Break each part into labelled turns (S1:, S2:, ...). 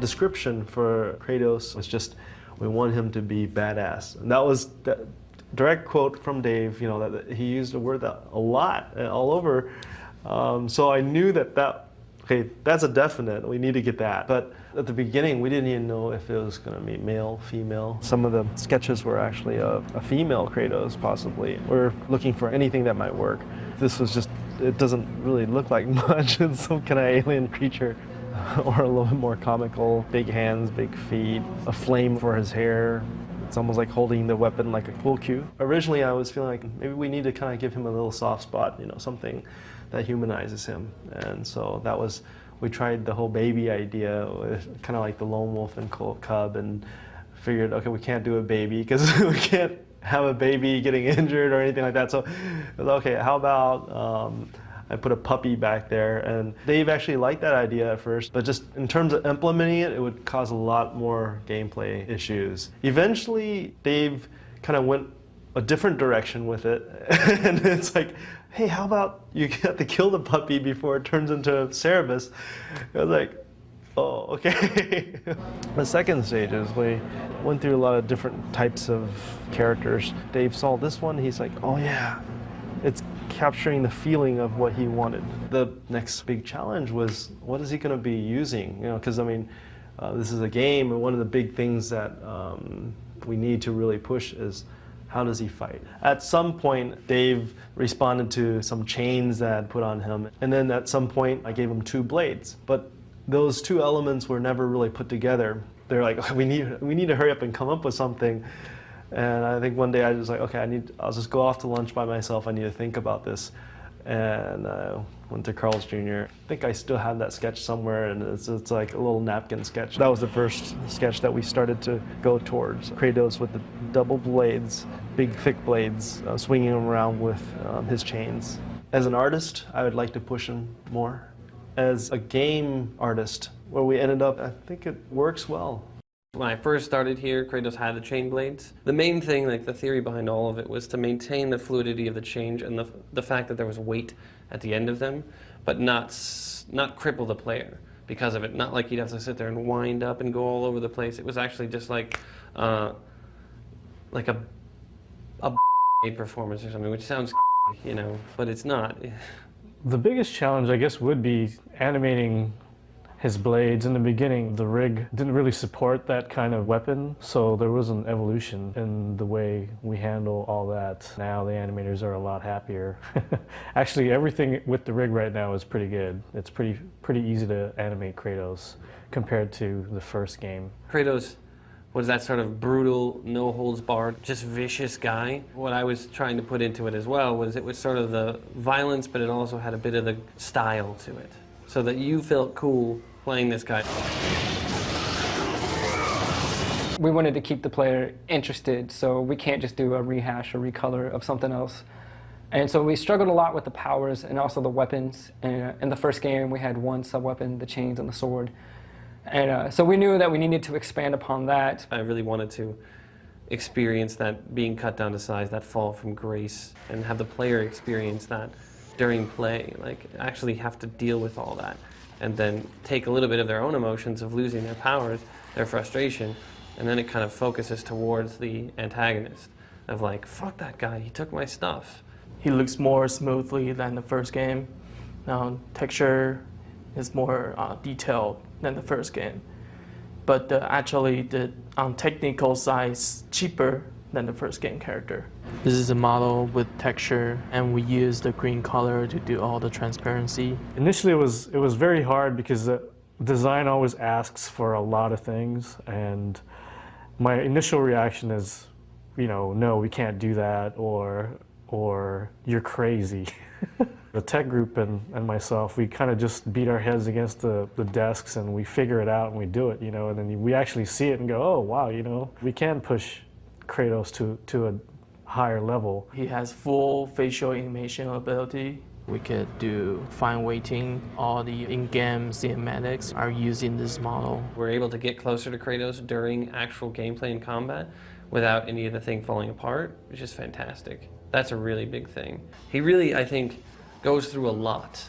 S1: description for Kratos was just, we want him to be badass. And that was the direct quote from Dave, you know, that he used the word that a lot, all over. So I knew okay, that's a definite, we need to get that. But at the beginning, we didn't even know if it was gonna be male, female. Some of the sketches were actually a female Kratos, possibly. We're looking for anything that might work. This was just, it doesn't really look like much. It's some kind of alien creature. Or a little bit more comical, big hands, big feet, a flame for his hair. It's almost like holding the weapon like a pool cue. Originally, I was feeling like maybe we need to kind of give him a little soft spot, you know, something that humanizes him. And so that was, we tried the whole baby idea, kind of like the lone wolf and cub, and figured, okay, we can't do a baby because we can't have a baby getting injured or anything like that. So, okay, how about I put a puppy back there, and Dave actually liked that idea at first, but just in terms of implementing it, it would cause a lot more gameplay issues. Eventually, Dave kind of went a different direction with it, and it's like, hey, how about you have to kill the puppy before it turns into Cerebus? I was like, oh, okay. The second stages, we went through a lot of different types of characters. Dave saw this one, he's like, oh yeah, it's capturing the feeling of what he wanted. The next big challenge was, what is he going to be using? You know, because I mean, this is a game, and one of the big things that we need to really push is, how does he fight? At some point, Dave responded to some chains that I'd put on him, and then at some point, I gave him 2 blades. But those 2 elements were never really put together. They're like, oh, we need to hurry up and come up with something. And I think one day I was like, okay, I'll just go off to lunch by myself. I need to think about this. And I went to Carl's Jr. I think I still have that sketch somewhere, and it's like a little napkin sketch. That was the first sketch that we started to go towards. Kratos with the double blades, big thick blades, swinging him around with his chains. As an artist, I would like to push him more. As a game artist, where we ended up, I think it works well.
S2: When I first started here, Kratos had the chain blades. The main thing, like the theory behind all of it, was to maintain the fluidity of the change and the fact that there was weight at the end of them, but not cripple the player because of it. Not like you'd have to sit there and wind up and go all over the place. It was actually just like a performance or something, which sounds, you know, but it's not.
S3: The biggest challenge, I guess, would be animating his blades. In the beginning, the rig didn't really support that kind of weapon, so there was an evolution in the way we handle all that. Now the animators are a lot happier. Actually, everything with the rig right now is pretty good. It's pretty easy to animate Kratos compared to the first game.
S2: Kratos was that sort of brutal, no-holds-barred, just vicious guy. What I was trying to put into it as well was it was sort of the violence, but it also had a bit of the style to it, so that you felt cool playing this guy.
S4: We wanted to keep the player interested, so we can't just do a rehash or recolor of something else. And so we struggled a lot with the powers and also the weapons. And in the first game, we had 1 sub-weapon, the chains and the sword. And so we knew that we needed to expand upon that.
S2: I really wanted to experience that being cut down to size, that fall from grace, and have the player experience that during play, like actually have to deal with all that, and then take a little bit of their own emotions of losing their powers, their frustration, and then it kind of focuses towards the antagonist of like, fuck that guy, he took my stuff.
S5: He looks more smoothly than the first game. Now, texture is more detailed than the first game, but actually on technical side is cheaper than the first game character. This is a model with texture, and we use the green color to do all the transparency.
S3: Initially it was very hard because the design always asks for a lot of things, and my initial reaction is, you know, no, we can't do that, or you're crazy. The tech group and myself, we kind of just beat our heads against the desks and we figure it out and we do it, you know, and then we actually see it and go, oh wow, you know, we can push Kratos to a higher level.
S5: He has full facial animation ability. We could do fine weighting. All the in-game cinematics are using this model.
S2: We're able to get closer to Kratos during actual gameplay and combat without any of the thing falling apart, which is fantastic. That's a really big thing. He really, I think, goes through a lot.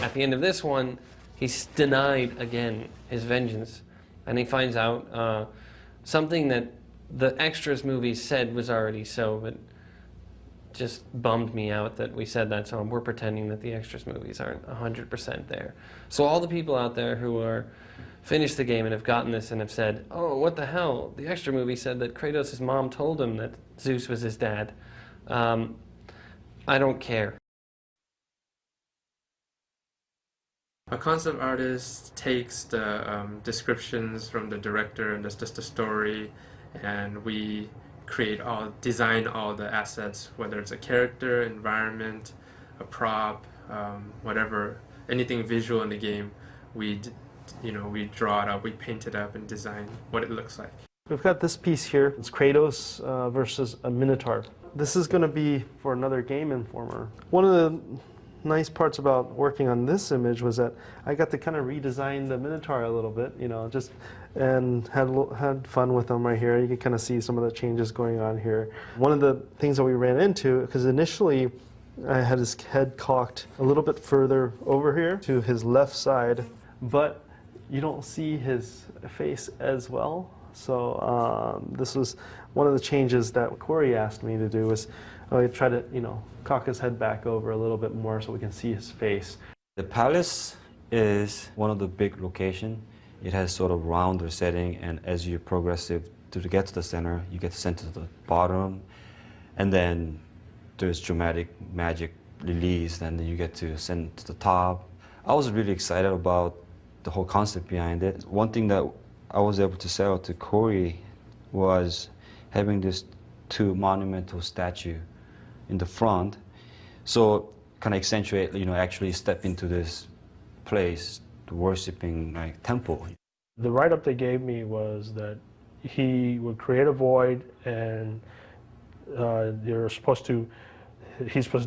S2: At the end of this one, He's denied again his vengeance, and he finds out something that the extras movie said was already so, but just bummed me out that we said that, so we're pretending that the extras movies aren't 100% there. So all the people out there who are finished the game and have gotten this and have said, oh, what the hell, the extra movie said that Kratos' mom told him that Zeus was his dad. I don't care.
S6: A concept artist takes the descriptions from the director and just the story, and we design all the assets, whether it's a character, environment, a prop, whatever, anything visual in the game. We draw it up, we paint it up, and design what it looks like.
S1: We've got this piece here. It's Kratos versus a Minotaur. This is going to be for another Game Informer. One of the nice parts about working on this image was that I got to kind of redesign the Minotaur a little bit, and had fun with them right here. You can kind of see some of the changes going on here. One of the things that we ran into, because initially I had his head cocked a little bit further over here to his left side, but you don't see his face as well. So this was one of the changes that Corey asked me to do, was try to, cock his head back over a little bit more so we can see his face.
S7: The palace is one of the big locations. It has sort of rounder setting, and as you progress to get to the center, you get sent to the bottom, and then there's dramatic magic release, and then you get to send to the top. I was really excited about the whole concept behind it. One thing that I was able to sell to Corey was having this two monumental statue in the front, so kind of accentuate, actually step into this place, the worshipping temple.
S3: The write-up they gave me was that he would create a void, and he's supposed to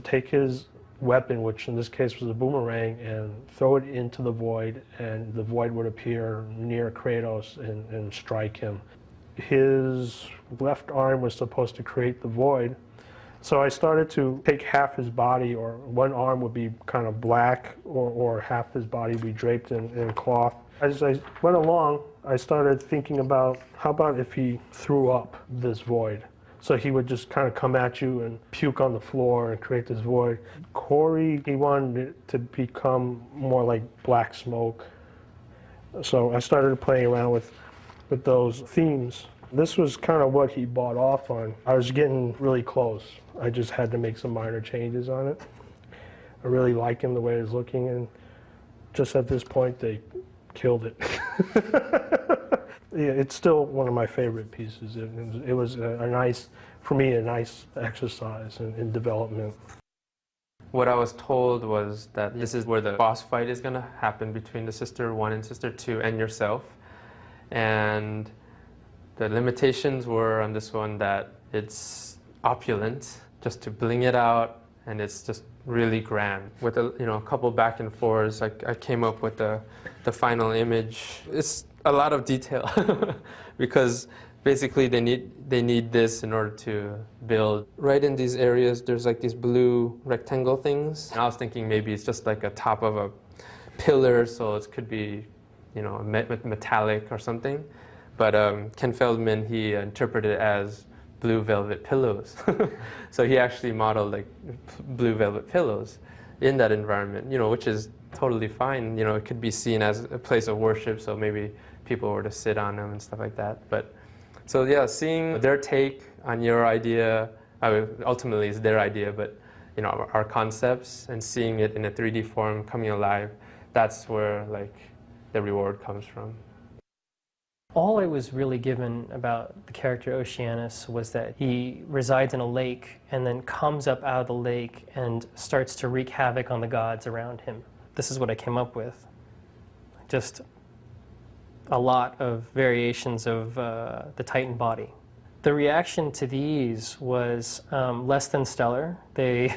S3: take his weapon, which in this case was a boomerang, and throw it into the void, and the void would appear near Kratos and strike him. His left arm was supposed to create the void, so I started to take half his body, or one arm would be kind of black, or half his body would be draped in cloth. As I went along, I started thinking about, how about if he threw up this void? So he would just kind of come at you and puke on the floor and create this void. Corey, he wanted it to become more like black smoke. So I started playing around with those themes. This was kind of what he bought off on. I was getting really close. I just had to make some minor changes on it. I really like him the way he's looking, and just at this point they killed it. Yeah, it's still one of my favorite pieces. It was for me, a nice exercise in development.
S6: What I was told was that this is where the boss fight is going to happen between the Sister 1 and Sister 2 and yourself. And the limitations were on this one that it's opulent, just to bling it out, and it's just really grand. With a couple back and forths, I came up with the final image. It's a lot of detail because basically they need this in order to build. Right in these areas, there's like these blue rectangle things. And I was thinking maybe it's just like a top of a pillar, so it could be, metallic or something. But Ken Feldman, he interpreted it as blue velvet pillows. So he actually modeled like blue velvet pillows in that environment, which is totally fine. It could be seen as a place of worship, so maybe people were to sit on them and stuff like that. But so yeah, seeing their take on your idea, ultimately it's their idea, but our concepts, and seeing it in a 3D form coming alive, that's where the reward comes from.
S8: All I was really given about the character Oceanus was that he resides in a lake and then comes up out of the lake and starts to wreak havoc on the gods around him. This is what I came up with. Just a lot of variations of the Titan body. The reaction to these was less than stellar. They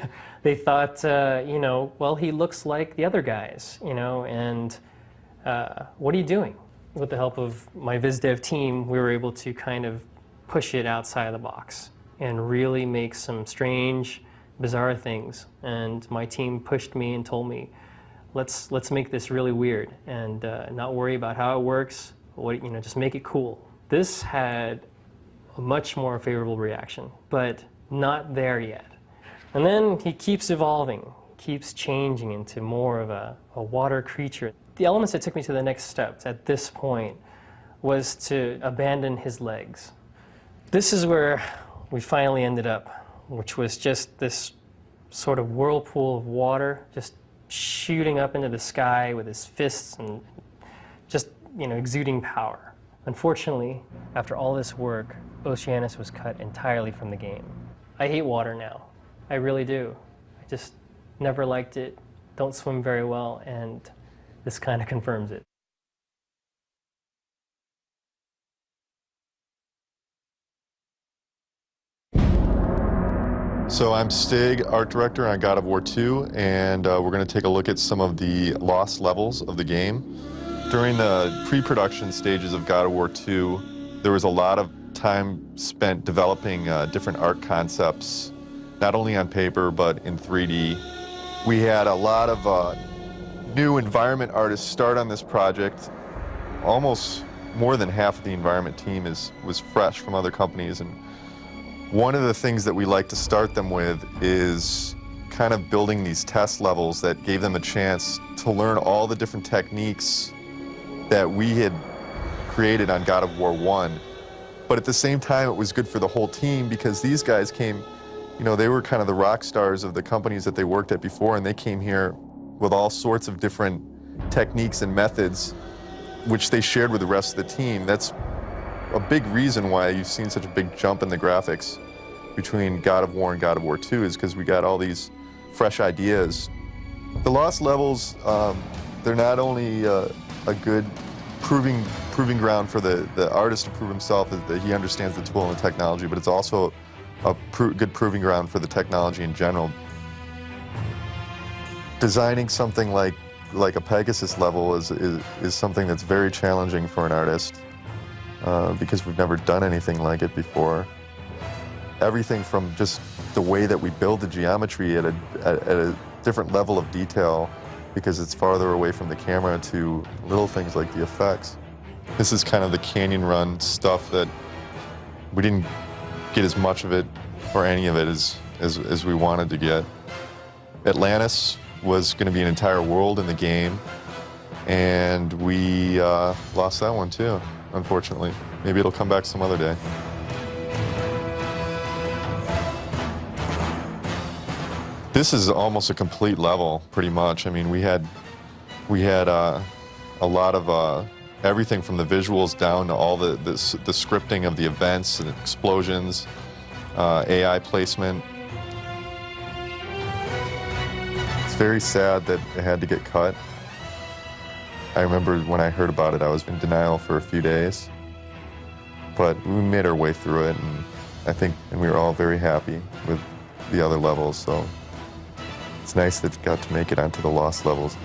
S8: thought, well, he looks like the other guys, and what are you doing? With the help of my VizDev team, we were able to kind of push it outside of the box and really make some strange, bizarre things. And my team pushed me and told me, let's make this really weird and not worry about how it works. Just make it cool. This had a much more favorable reaction, but not there yet. And then he keeps evolving, keeps changing into more of a water creature. The elements that took me to the next steps at this point was to abandon his legs. This is where we finally ended up, which was just this sort of whirlpool of water just shooting up into the sky with his fists and just, exuding power. Unfortunately, after all this work, Oceanus was cut entirely from the game. I hate water now. I really do. I just never liked it, don't swim very well, and this kind of confirms it.
S9: So I'm Stig, art director on God of War 2, and we're going to take a look at some of the lost levels of the game. During the pre-production stages of God of War 2, there was a lot of time spent developing different art concepts, not only on paper, but in 3D. We had a lot of new environment artists start on this project. Almost more than half of the environment team was fresh from other companies, and one of the things that we like to start them with is kind of building these test levels that gave them a chance to learn all the different techniques that we had created on God of War 1. But at the same time, it was good for the whole team because these guys came, they were kind of the rock stars of the companies that they worked at before, and they came here with all sorts of different techniques and methods, which they shared with the rest of the team. That's a big reason why you've seen such a big jump in the graphics between God of War and God of War 2 is because we got all these fresh ideas. The lost levels, they're not only a good proving ground for the artist to prove himself that he understands the tool and the technology, but it's also a good proving ground for the technology in general. Designing something like a Pegasus level is something that's very challenging for an artist. Because we've never done anything like it before. Everything from just the way that we build the geometry at a different level of detail because it's farther away from the camera to little things like the effects. This is kind of the canyon run stuff that we didn't get as much of it or any of it as we wanted to get. Atlantis was going to be an entire world in the game, and we lost that one too. Unfortunately. Maybe it'll come back some other day. This is almost a complete level, pretty much. I mean, we had a lot of everything from the visuals down to all the scripting of the events and explosions, AI placement. It's very sad that it had to get cut. I remember when I heard about it, I was in denial for a few days, but we made our way through it, and we were all very happy with the other levels, so it's nice that it got to make it onto the lost levels.